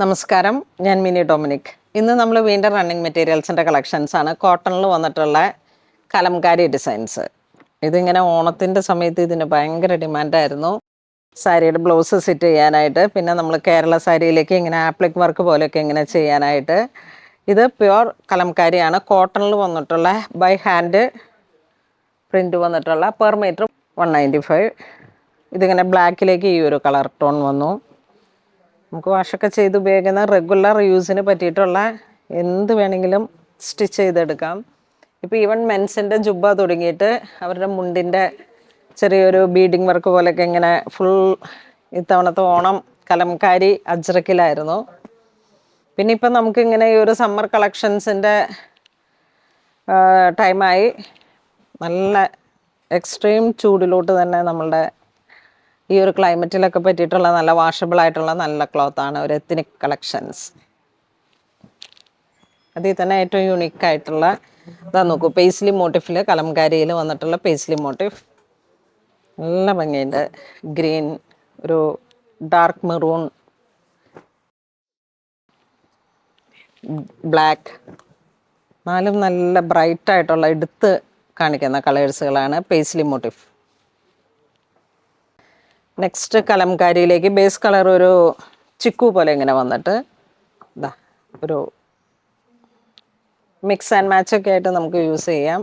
നമസ്കാരം, ഞാൻ mini Dominic. ഇന്ന് നമ്മൾ വീണ്ടും റണ്ണിങ് മെറ്റീരിയൽസിൻ്റെ കളക്ഷൻസാണ്. കോട്ടണിൽ വന്നിട്ടുള്ള കലംകാരി ഡിസൈൻസ്. ഇതിങ്ങനെ ഓണത്തിൻ്റെ സമയത്ത് ഇതിന് ഭയങ്കര ഡിമാൻഡായിരുന്നു. സാരിയുടെ ബ്ലൗസ് സെറ്റ് ചെയ്യാനായിട്ട്, പിന്നെ നമ്മൾ കേരള സാരിയിലേക്ക് ഇങ്ങനെ ആപ്ലിക് വർക്ക് പോലെയൊക്കെ ഇങ്ങനെ ചെയ്യാനായിട്ട്. ഇത് പ്യുവർ കലംകാരിയാണ്. കോട്ടണിൽ വന്നിട്ടുള്ള ബൈ ഹാൻഡ് പ്രിൻ്റ് വന്നിട്ടുള്ള പെർ മീറ്റർ 195. ഇതിങ്ങനെ ബ്ലാക്കിലേക്ക് ഈ ഒരു കളർ ടോൺ വന്നു. നമുക്ക് വാഷൊക്കെ ചെയ്ത് ഉപയോഗിക്കുന്ന റെഗുലർ യൂസിന് പറ്റിയിട്ടുള്ള എന്ത് വേണമെങ്കിലും സ്റ്റിച്ച് ചെയ്തെടുക്കാം. ഇപ്പോൾ ഈവൻ മെൻസിൻ്റെ ജുബ്ബ തുടങ്ങിയിട്ട് അവരുടെ മുണ്ടിൻ്റെ ചെറിയൊരു ബീഡിങ് വർക്ക് പോലെയൊക്കെ ഇങ്ങനെ ഫുൾ ഇത്തവണത്തെ ഓണം കലംകാരി അജ്രക്കിലായിരുന്നു. പിന്നെ ഇപ്പം നമുക്കിങ്ങനെ ഈ ഒരു സമ്മർ കളക്ഷൻസിൻ്റെ ടൈമായി. നല്ല എക്സ്ട്രീം ചൂടിലോട്ട് തന്നെ നമ്മളുടെ ഈ ഒരു ക്ലൈമറ്റിലൊക്കെ പറ്റിയിട്ടുള്ള നല്ല വാഷബിൾ ആയിട്ടുള്ള നല്ല ക്ലോത്താണ് ഒരു എത്നിക് കളക്ഷൻസ്. അതിൽ തന്നെ ഏറ്റവും യുണീക്കായിട്ടുള്ള ഇതാ നോക്കൂ, പേസ്ലി മോട്ടിഫിൽ കലംകാരിയിൽ വന്നിട്ടുള്ള പേസ്ലി മോട്ടിഫ് നല്ല ഭംഗിയുണ്ട്. ഗ്രീൻ, ഒരു ഡാർക്ക് മെറൂൺ, ബ്ലാക്ക്, നാലും നല്ല ബ്രൈറ്റായിട്ടുള്ള എടുത്ത് കാണിക്കുന്ന കളേഴ്സുകളാണ് പേസ്ലി മോട്ടിഫ്. നെക്സ്റ്റ് കലംകാരിയിലേക്ക് ബേസ് കളർ ഒരു ചിക്കു പോലെ ഇങ്ങനെ വന്നിട്ട് ഇതാ ഒരു മിക്സ് ആൻഡ് മാച്ചൊക്കെ ആയിട്ട് നമുക്ക് യൂസ് ചെയ്യാം.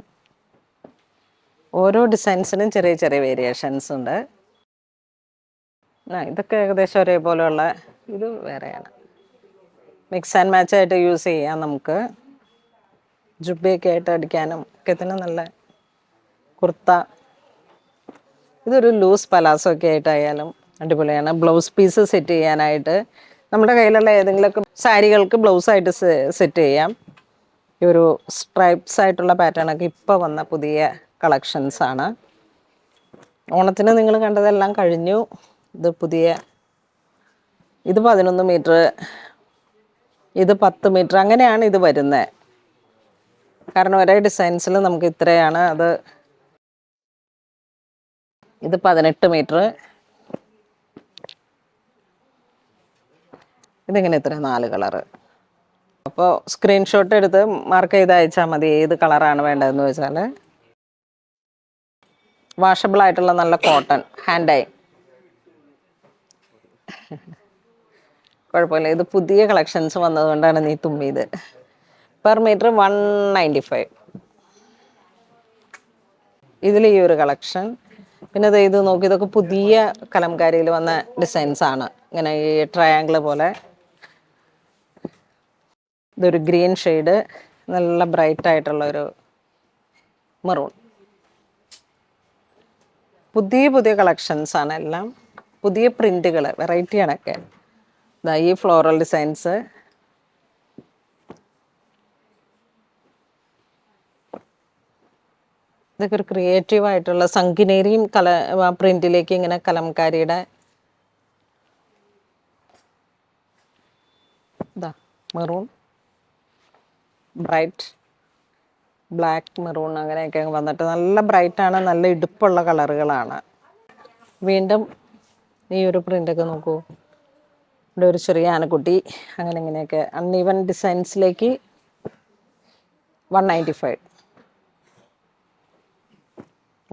ഓരോ ഡിസൈൻസിനും ചെറിയ ചെറിയ വേരിയേഷൻസ് ഉണ്ട്. ഇതൊക്കെ ഏകദേശം ഒരേപോലെയുള്ള, ഇത് വേറെയാണ്. മിക്സ് ആൻഡ് മാച്ചായിട്ട് യൂസ് ചെയ്യാം. നമുക്ക് ജുബയൊക്കെ ആയിട്ട് അടിക്കാനും ഒക്കെ തന്നെ നല്ല കുർത്ത. ഇതൊരു ലൂസ് പലാസോ ഒക്കെ ആയിട്ടായാലും അടിപൊളിയാണ്. ബ്ലൗസ് പീസ് സെറ്റ് ചെയ്യാനായിട്ട് നമ്മുടെ കയ്യിലുള്ള ഏതെങ്കിലുമൊക്കെ സാരികൾക്ക് ബ്ലൗസായിട്ട് സെറ്റ് ചെയ്യാം. ഈ ഒരു സ്ട്രൈപ്സ് ആയിട്ടുള്ള പാറ്റേണൊക്കെ ഇപ്പോൾ വന്ന പുതിയ കളക്ഷൻസാണ്. ഓണത്തിന് നിങ്ങൾ കണ്ടതെല്ലാം കഴിഞ്ഞു. ഇത് പുതിയ, ഇത് 11 മീറ്റർ, ഇത് 10 മീറ്റർ, അങ്ങനെയാണ് ഇത് വരുന്നത്. കാരണം ഒരേ ഡിസൈൻസിൽ നമുക്ക് ഇത്രയാണ്. അത് ഇത് 18 മീറ്റർ, ഇതിങ്ങനെ ഇത്ര 4 കളറ്. അപ്പോൾ സ്ക്രീൻഷോട്ട് എടുത്ത് മാർക്ക് ചെയ്ത് അയച്ചാൽ മതി ഏത് കളറാണ് വേണ്ടതെന്ന് വെച്ചാൽ. വാഷബിൾ ആയിട്ടുള്ള നല്ല കോട്ടൺ ഹാൻഡ് ഡൈ, കുഴപ്പമില്ല. ഇത് പുതിയ കളക്ഷൻസ് വന്നതുകൊണ്ടാണ് നീ തുമ്മിയത്. Per metre 195. ഇതിൽ ഈ ഒരു കളക്ഷൻ. പിന്നെ അത് ഇത് നോക്കി, ഇതൊക്കെ പുതിയ കലംകാരിയിൽ വന്ന ഡിസൈൻസ് ആണ്. ഇങ്ങനെ ഈ ട്രയാങ്കിൾ പോലെ. ഇതൊരു ഗ്രീൻ ഷെയ്ഡ്, നല്ല ബ്രൈറ്റ് ആയിട്ടുള്ളൊരു മെറൂൺ. പുതിയ പുതിയ കളക്ഷൻസാണ് എല്ലാം. പുതിയ പ്രിൻറ്റുകൾ, വെറൈറ്റിയാണൊക്കെ. ഇതാ ഈ ഫ്ലോറൽ ഡിസൈൻസ്, ഇതൊക്കെ ഒരു ക്രിയേറ്റീവായിട്ടുള്ള സംഗിനേരിയും പ്രിൻറ്റിലേക്ക് ഇങ്ങനെ കലംകാരിയുടെ ഇതാ മെറൂൺ, ബ്രൈറ്റ് ബ്ലാക്ക്, മെറൂൺ, അങ്ങനെയൊക്കെ വന്നിട്ട് നല്ല ബ്രൈറ്റാണ്. നല്ല ഇടുപ്പുള്ള കളറുകളാണ്. വീണ്ടും ഈ ഒരു പ്രിൻ്റൊക്കെ നോക്കൂ. ഇവിടെ ഒരു ചെറിയ ആനക്കുട്ടി, അങ്ങനെ ഇങ്ങനെയൊക്കെ അൺഈവൻ ഡിസൈൻസിലേക്ക് 195.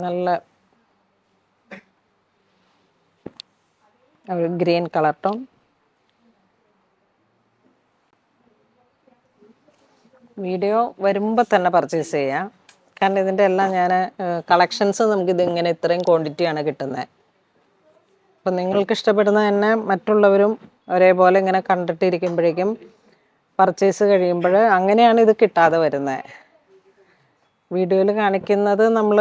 നല്ല ഒരു ഗ്രീൻ കളർ ടോൺ. വീഡിയോ വരുമ്പോൾ തന്നെ പർച്ചേസ് ചെയ്യാം. കാരണം ഇതിൻ്റെ എല്ലാം ഞാൻ കളക്ഷൻസ് നമുക്കിത് ഇങ്ങനെ ഇത്രയും ക്വാണ്ടിറ്റിയാണ് കിട്ടുന്നത്. അപ്പം നിങ്ങൾക്ക് ഇഷ്ടപ്പെടുന്ന തന്നെ മറ്റുള്ളവരും ഒരേപോലെ ഇങ്ങനെ കണ്ടിട്ടിരിക്കുമ്പോഴേക്കും പർച്ചേസ് കഴിയുമ്പോൾ അങ്ങനെയാണ് ഇത് കിട്ടാതെ വരുന്നത്. വീഡിയോയിൽ കാണിക്കുന്നത് നമ്മൾ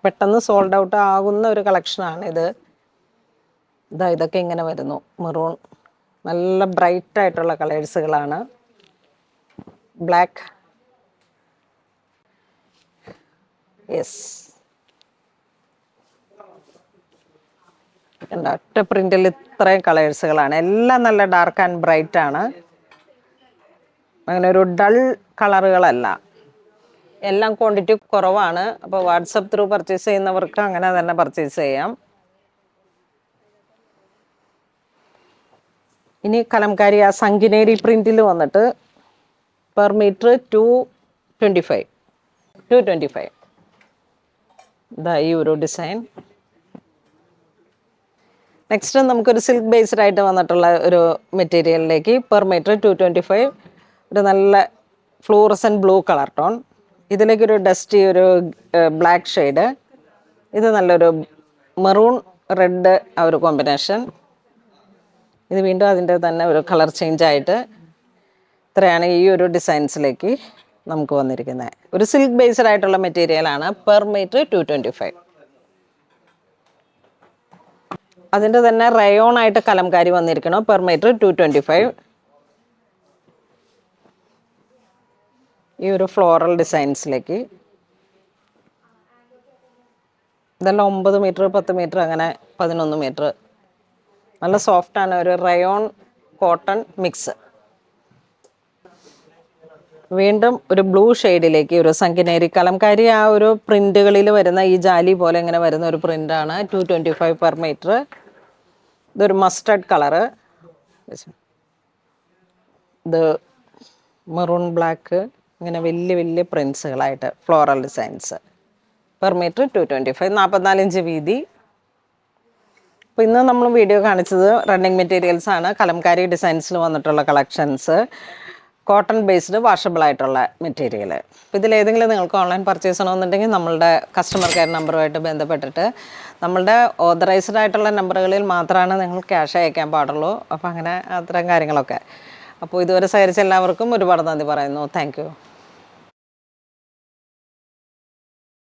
പെട്ടെന്ന് സോൾഡ് ഔട്ട് ആകുന്ന ഒരു കളക്ഷനാണ് ഇത്. ഇതൊക്കെ ഇങ്ങനെ വരുന്നു. മെറൂൺ, നല്ല ബ്രൈറ്റ് ആയിട്ടുള്ള കളേഴ്സുകളാണ്. ബ്ലാക്ക്, യെസ്, ഒറ്റ പ്രിന്റിൽ ഇത്രയും കളേഴ്സുകളാണ്. എല്ലാം നല്ല ഡാർക്ക് ആൻഡ് ബ്രൈറ്റ് ആണ്. അങ്ങനെ ഒരു ഡൾ കളറുകളല്ല. എല്ലാം ക്വാണ്ടിറ്റി കുറവാണ്. അപ്പോൾ വാട്സപ്പ് ത്രൂ പർച്ചേസ് ചെയ്യുന്നവർക്ക് അങ്ങനെ തന്നെ പർച്ചേസ് ചെയ്യാം. ഇനി കലംകാരി ആ സംഗിനേരി പ്രിൻറ്റിൽ വന്നിട്ട് പെർ മീറ്റർ 225. 225. ഇതാ ഈ ഒരു ഡിസൈൻ. നെക്സ്റ്റ് നമുക്കൊരു സിൽക്ക് ബേസ്ഡ് ആയിട്ട് വന്നിട്ടുള്ള ഒരു മെറ്റീരിയലിലേക്ക് പെർ മീറ്റർ 225. ഒരു നല്ല ഫ്ലൂറസൻ ബ്ലൂ കളർ ടോൺ. ഇതിലേക്കൊരു ഡസ്റ്റി ഒരു ബ്ലാക്ക് ഷെയ്ഡ്. ഇത് നല്ലൊരു മെറൂൺ റെഡ് ആ ഒരു കോമ്പിനേഷൻ. ഇത് വീണ്ടും അതിൻ്റെ തന്നെ ഒരു കളർ ചേഞ്ച് ആയിട്ട് ഇത്രയാണ് ഈ ഒരു ഡിസൈൻസിലേക്ക് നമുക്ക് വന്നിരിക്കുന്നത്. ഒരു സിൽക്ക് ബേസ്ഡ് ആയിട്ടുള്ള മെറ്റീരിയലാണ്. Per metre 225. അതിൻ്റെ തന്നെ റയോൺ ആയിട്ട് കലംകാരി വന്നിരിക്കണം. Per metre 225. ഈ ഒരു ഫ്ലോറൽ ഡിസൈൻസിലേക്ക് ഇതെല്ലാം 9 മീറ്റർ 10 മീറ്റർ അങ്ങനെ 11 മീറ്റർ. നല്ല സോഫ്റ്റാണ്. ഒരു റയോൺ കോട്ടൺ മിക്സ്. വീണ്ടും ഒരു ബ്ലൂ ഷെയ്ഡിലേക്ക് ഒരു സംഗിനേരി കലംകാരി ആ ഒരു പ്രിന്റുകളിൽ വരുന്ന ഈ ജാലി പോലെ ഇങ്ങനെ വരുന്ന ഒരു പ്രിൻ്റാണ്. 225 പെർ മീറ്റർ. ഇതൊരു മസ്റ്റർഡ് കളറ്. ഇത് മെറൂൺ ബ്ലാക്ക്. ഇങ്ങനെ വലിയ വലിയ പ്രിൻസുകളായിട്ട് floral designs. Per metre 225. 44 inch വീതി. അപ്പോൾ ഇന്ന് നമ്മൾ വീഡിയോ കാണിച്ചത് റണ്ണിങ് മെറ്റീരിയൽസ് ആണ്. കലംകാരി ഡിസൈൻസിൽ വന്നിട്ടുള്ള കളക്ഷൻസ്. കോട്ടൺ ബേസ്ഡ് വാഷബിൾ ആയിട്ടുള്ള മെറ്റീരിയൽ. അപ്പോൾ ഇതിലേതെങ്കിലും നിങ്ങൾക്ക് ഓൺലൈൻ പർച്ചേസ് ചെയ്യണമെന്നുണ്ടെങ്കിൽ നമ്മളുടെ കസ്റ്റമർ കെയർ നമ്പറുമായിട്ട് ബന്ധപ്പെട്ടിട്ട് നമ്മളുടെ ഓതറൈസ്ഡ് ആയിട്ടുള്ള നമ്പറുകളിൽ മാത്രമാണ് നിങ്ങൾ ക്യാഷ് അയക്കാൻ പാടുള്ളൂ. അപ്പോൾ അങ്ങനെ അത്തരം കാര്യങ്ങളൊക്കെ. അപ്പോൾ ഇതുവരെ സഹകരിച്ച എല്ലാവർക്കും ഒരുപാട് നന്ദി പറയുന്നു. Thank you.